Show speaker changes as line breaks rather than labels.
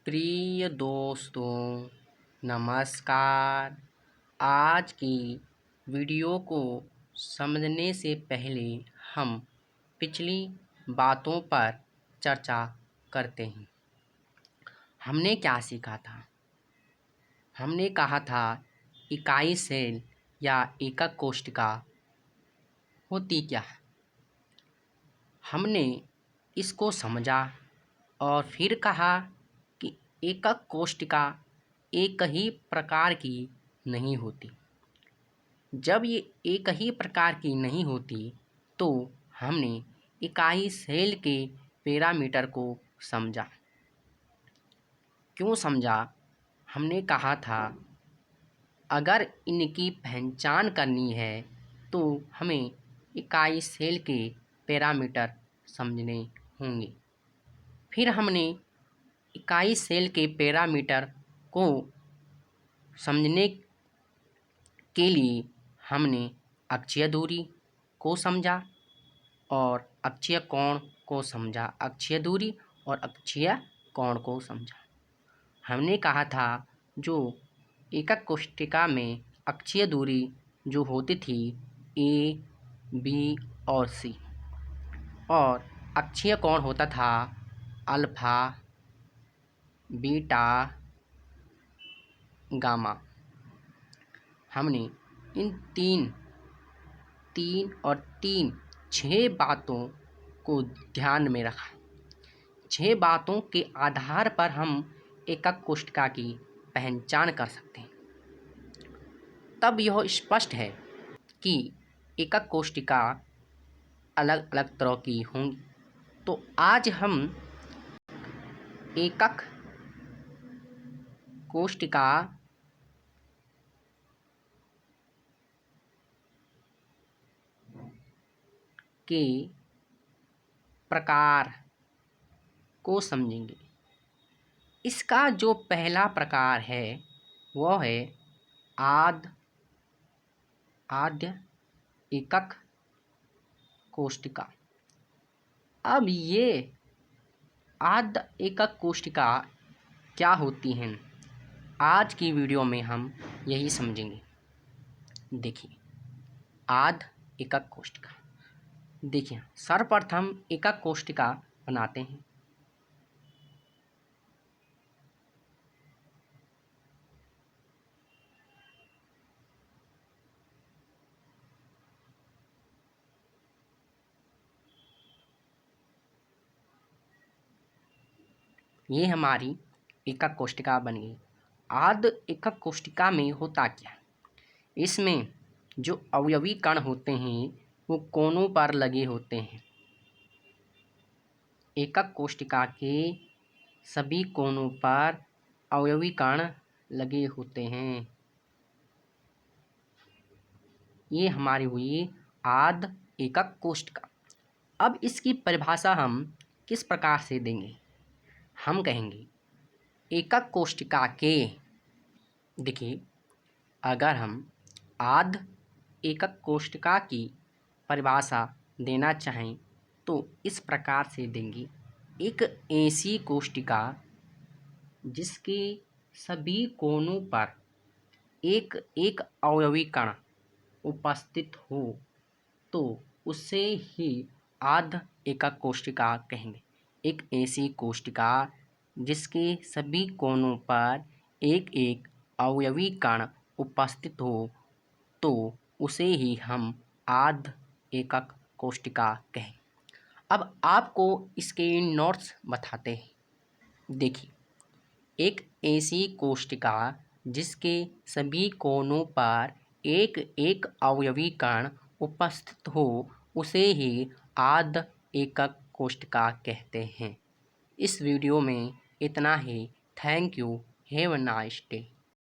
प्रिय दोस्तों, नमस्कार। आज की वीडियो को समझने से पहले हम पिछली बातों पर चर्चा करते हैं। हमने क्या सीखा था? हमने कहा था इकाई सेल या एकक कोशिका होती क्या है। हमने इसको समझा और फिर कहा कि एकक कोशिका एक ही प्रकार की नहीं होती। जब ये एक ही प्रकार की नहीं होती तो हमने इकाई सेल के पैरामीटर को समझा। क्यों समझा? हमने कहा था अगर इनकी पहचान करनी है तो हमें इकाई सेल के पैरामीटर समझने होंगे। फिर हमने इकाई सेल के पैरामीटर को समझने के लिए हमने अक्षीय दूरी को समझा और अक्षीय कोण को समझा। अक्षीय दूरी और अक्षीय कोण को समझा। हमने कहा था जो एकक कोशिका में अक्षीय दूरी जो होती थी ए, बी और सी, और अक्षीय कोण होता था अल्फा, बीटा, गामा। हमने इन तीन 6 बातों को ध्यान में रखा। 6 बातों के आधार पर हम एकक कोशिका की पहचान कर सकते हैं। तब यह स्पष्ट है कि एकक कोशिका अलग अलग तरह की होंगी। तो आज हम एकक कोशिका के प्रकार को समझेंगे। इसका जो पहला प्रकार है वह है आद्य एकक कोशिका। अब ये आद्य एकक कोशिका क्या होती हैं, आज की वीडियो में हम यही समझेंगे। देखिए, आद्य एकक कोशिका। देखिए, सर्वप्रथम एकक कोशिका बनाते हैं। ये हमारी एकक कोशिका बन गई। आद्य एकक कोशिका में होता क्या है? इसमें जो अवयवी कण होते हैं वो कोनों पर लगे होते हैं। एकक कोशिका के सभी कोनों पर अवयवी कण लगे होते हैं। ये हमारी हुई आद्य एकक कोशिका। अब इसकी परिभाषा हम किस प्रकार से देंगे? हम कहेंगे एकक कोशिका के, देखिए, अगर हम आद्य एकक कोशिका की परिभाषा देना चाहें तो इस प्रकार से देंगे। एक ऐसी कोशिका जिसके सभी कोनों पर एक एक अवयवी कण उपस्थित हो तो उसे ही आद्य एकक कोशिका कहेंगे। एक ऐसी कोशिका जिसके सभी कोनों पर एक एक अवयवी कण उपस्थित हो तो उसे ही हम आद्य एकक कोशिका कहें। अब आपको इसके नोट्स बताते हैं। देखिए, एक ऐसी कोशिका जिसके सभी कोनों पर एक एक अवयवी कण उपस्थित हो उसे ही आद्य एकक कोशिका कहते हैं। इस वीडियो में इतना ही। Thank you. Have a nice day.